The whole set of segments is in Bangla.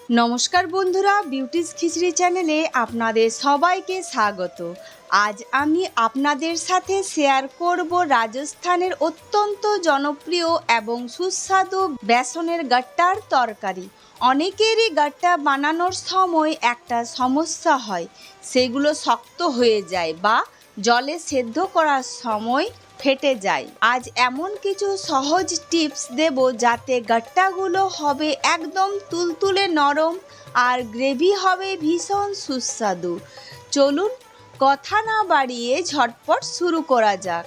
নমস্কার বন্ধুরা, বিউটিস খিচড়ি চ্যানেলে আপনাদের সবাইকে স্বাগত। আজ আমি আপনাদের সাথে শেয়ার করব রাজস্থানের অত্যন্ত জনপ্রিয় এবং সুস্বাদু বেসনের গাট্টার তরকারি। অনেকেরই গাট্টা বানানোর সময় একটা সমস্যা হয়, সেগুলো শক্ত হয়ে যায় বা জলে সেদ্ধ করার সময় ফেটে যায়। আজ এমন কিছু সহজ টিপস দেব যাতে গাট্টাগুলো হবে একদম তুলতুলে নরম আর গ্রেভি হবে ভীষণ সুস্বাদু। চলুন কথা না বাড়িয়ে ঝটপট শুরু করা যাক।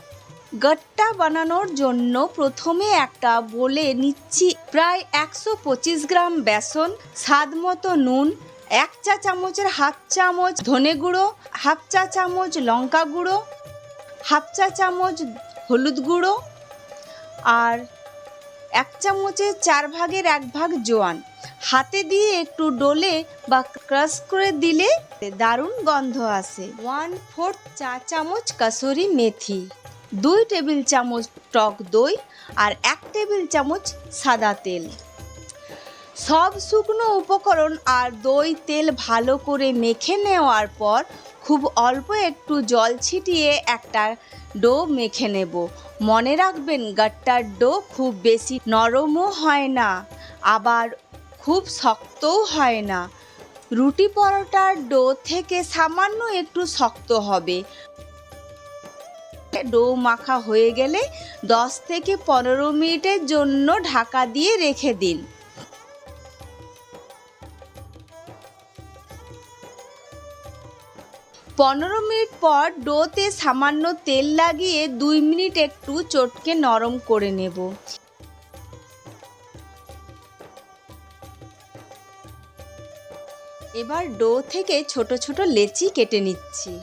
গাট্টা বানানোর জন্য প্রথমে একটা বলে নিচ্ছি প্রায় 125 গ্রাম বেসন, স্বাদ মতো নুন, 1 চা চামচের হাফ চামচ ধনে গুঁড়ো, হাফ চা চামচ লঙ্কা গুঁড়ো, হাফ চা চামচ হলুদ গুঁড়ো আর 1 চামচের 4 ভাগের 1 ভাগ জোয়ান। হাতে দিয়ে একটু ডলে বা ক্রাশ করে দিলে দারুণ গন্ধ আসে। 1/4 চা চামচ কাসুরি মেথি, 2 টেবিল চামচ টক দই আর 1 টেবিল চামচ সাদা তেল। সব শুকনো উপকরণ আর দই তেল ভালো করে মেখে নেওয়ার পর খুব অল্প একটু জল ছিটিয়ে একটা ডো মেখে নেব। মনে রাখবেন, গাট্টার ডো খুব বেশি নরমও হয় না, আবার খুব শক্তও হয় না। রুটি পরোটার ডো থেকে সামান্য একটু শক্ত হবে। ডো মাখা হয়ে গেলে 10 থেকে 15 মিনিটের জন্য ঢাকা দিয়ে রেখে দিন। 15 মিনিট পর ডোতে সামান্য তেল লাগিয়ে 2 মিনিট একটু চটকে নরম করে নেব। এবার ডো থেকে ছোট ছোট লেচি কেটে নিচ্ছি।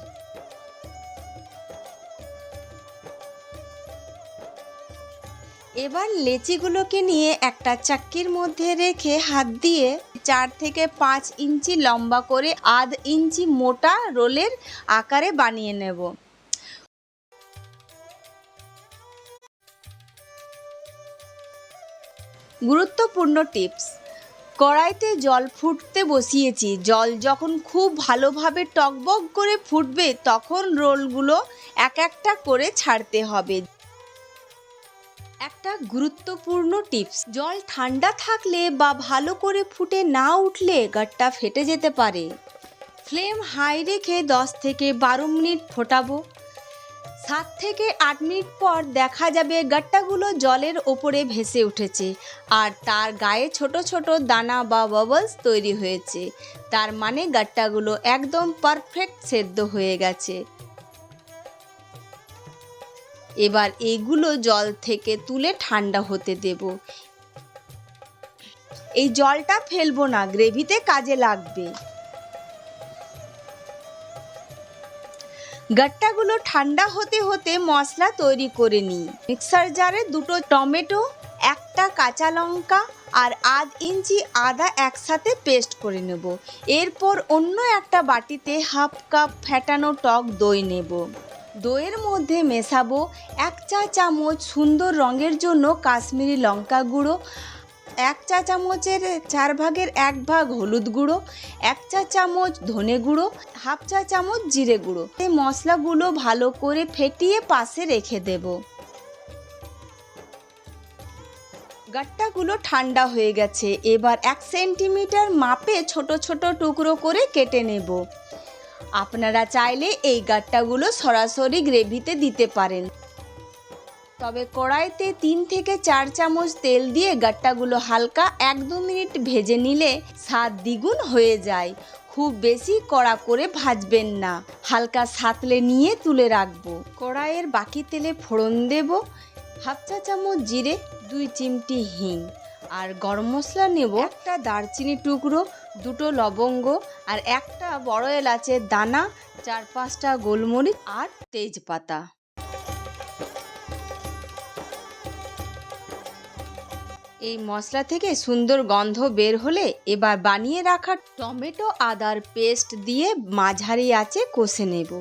এবার লেচিগুলোকে নিয়ে একটা চাক্কির মধ্যে রেখে হাত দিয়ে 4 থেকে 5 ইঞ্চি লম্বা করে আধ ইঞ্চি মোটা রোলের আকারে বানিয়ে নেব। গুরুত্বপূর্ণ টিপস: কড়াইতে জল ফুটতে বসিয়েছি। জল যখন খুব ভালোভাবে টকবক করে ফুটবে তখন রোলগুলো এক একটা করে ছাড়তে হবে। একটা গুরুত্বপূর্ণ টিপস: জল ঠান্ডা থাকলে বা ভালো করে ফুটে না উঠলে গাট্টা ফেটে যেতে পারে। ফ্লেম হাই রেখে 10 থেকে 12 মিনিট ফোটাবো। 7 থেকে 8 মিনিট পর দেখা যাবে গাট্টাগুলো জলের ওপরে ভেসে উঠেছে আর তার গায়ে ছোট ছোট দানা বা বাবলস তৈরি হয়েছে। তার মানে গাট্টাগুলো একদম পারফেক্ট সেদ্ধ হয়ে গেছে। এবার এগুলো জল থেকে তুলে ঠান্ডা হতে দেব। এই জলটা ফেলবো না, গ্রেভিতে কাজে লাগবে। গাট্টাগুলো ঠান্ডা হতে হতে মশলা তৈরি করে নিই। মিক্সার জারে 2টো টমেটো, 1টা কাঁচা লঙ্কা আর আধ ইঞ্চি আদা একসাথে পেস্ট করে নেব। এরপর অন্য একটা বাটিতে হাফ কাপ ফেটানো টক দই নেব। দইয়ের মধ্যে মেশাবো 1 চা চামচ সুন্দর রঙের জন্য কাশ্মীরি লঙ্কা গুঁড়ো, 1 চা চামচের 4 ভাগের 1 ভাগ হলুদ গুঁড়ো, 1 চা চামচ ধনে গুঁড়ো, হাফ চা চামচ জিরে গুঁড়ো। এই মশলাগুলো ভালো করে ফেটিয়ে পাশে রেখে দেব। গাট্টাগুলো ঠান্ডা হয়ে গেছে। এবার 1 সেন্টিমিটার মাপে ছোট ছোট টুকরো করে কেটে নেব। আপনারা চাইলে এই গাট্টাগুলো সরাসরি গ্রেভিতে দিতে পারেন, তবে কড়াইতে 3 থেকে 4 চামচ তেল দিয়ে গাট্টাগুলো হালকা 1-2 মিনিট ভেজে নিলে স্বাদ দ্বিগুণ হয়ে যায়। খুব বেশি কড়া করে ভাজবেন না, হালকা সাঁতলে নিয়ে তুলে রাখবো। কড়াইয়ের বাকি তেলে ফোড়ন দেব। হাফ চা চামচ জিরে, 2 চিমটি হিং আর গরম মশলা নেব। 1টা দারচিনি টুকরো, 2টো লবঙ্গ আর 1টা বড় এলাচের দানা, 4-5টা গোলমরিচ আর তেজপাতা। এই মশলা থেকে সুন্দর গন্ধ বের হলে এবার বানিয়ে রাখা টমেটো আদার পেস্ট দিয়ে মাঝারি আঁচে কষে নেব।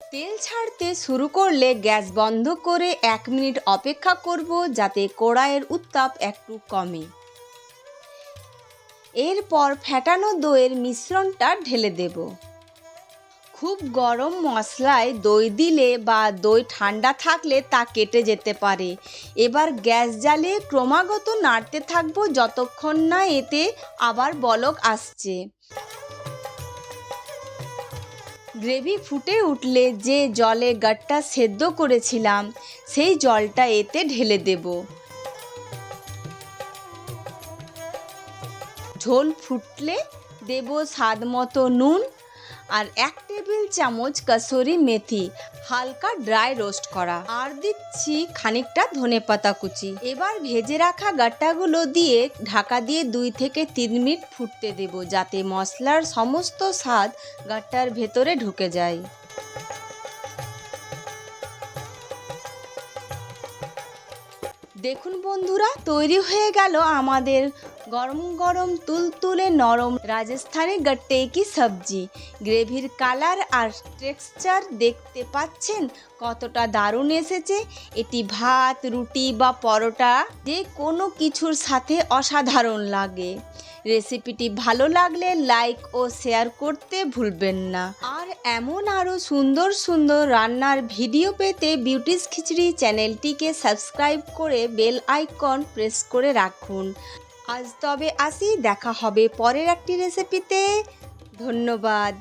তেল ছাড়তে শুরু করলে গ্যাস বন্ধ করে 1 মিনিট অপেক্ষা করব যাতে কড়াইয়ের উত্তাপ একটু কমে। এরপর ফেটানো দইয়ের মিশ্রণটা ঢেলে দেব। খুব গরম মশলায় দই দিলে বা দই ঠান্ডা থাকলে তা কেটে যেতে পারে। এবার গ্যাস জ্বালিয়ে ক্রমাগত নাড়তে থাকবো যতক্ষণ না এতে আবার বলক আসছে। গ্রেভি ফুটে উঠলে যে জলে গাট্টা সেদ্ধ করেছিলাম সেই জলটা এতে ঢেলে দেব। ঝোল ফুটলে দেব স্বাদ মতো নুন আর 1 টেবিল চামচ কসুরি মেথি হালকা ড্রাই রোস্ট করা, আর দিচ্ছি খানিকটা ধনেপাতা কুচি। এবার ভেজে রাখা গাট্টাগুলো দিয়ে ঢাকা দিয়ে 2 থেকে 3 মিনিট ফুটতে দেব যাতে মশলার সমস্ত স্বাদ গাট্টার ভেতরে ঢুকে যায়। দেখুন বন্ধুরা, তৈরি হয়ে গেল আমাদের গরম গরম তুলতুলে নরম রাজস্থানি গাট্টে কি সবজি। গ্রেভির কালার আর টেক্সচার দেখতে পাচ্ছেন কতটা দারুণ এসেছে। এটি ভাত, রুটি বা পরোটা যে কোনো কিছুর সাথে অসাধারণ লাগে। রেসিপিটি ভালো লাগলে লাইক ও শেয়ার করতে ভুলবেন না। আর এমন আরও সুন্দর সুন্দর রান্নার ভিডিও পেতে বিউটিস খিচড়ি চ্যানেলটিকে সাবস্ক্রাইব করে বেল আইকন প্রেস করে রাখুন। আজ তবে আসি, দেখা হবে পরের একটি রেসিপিতে। ধন্যবাদ।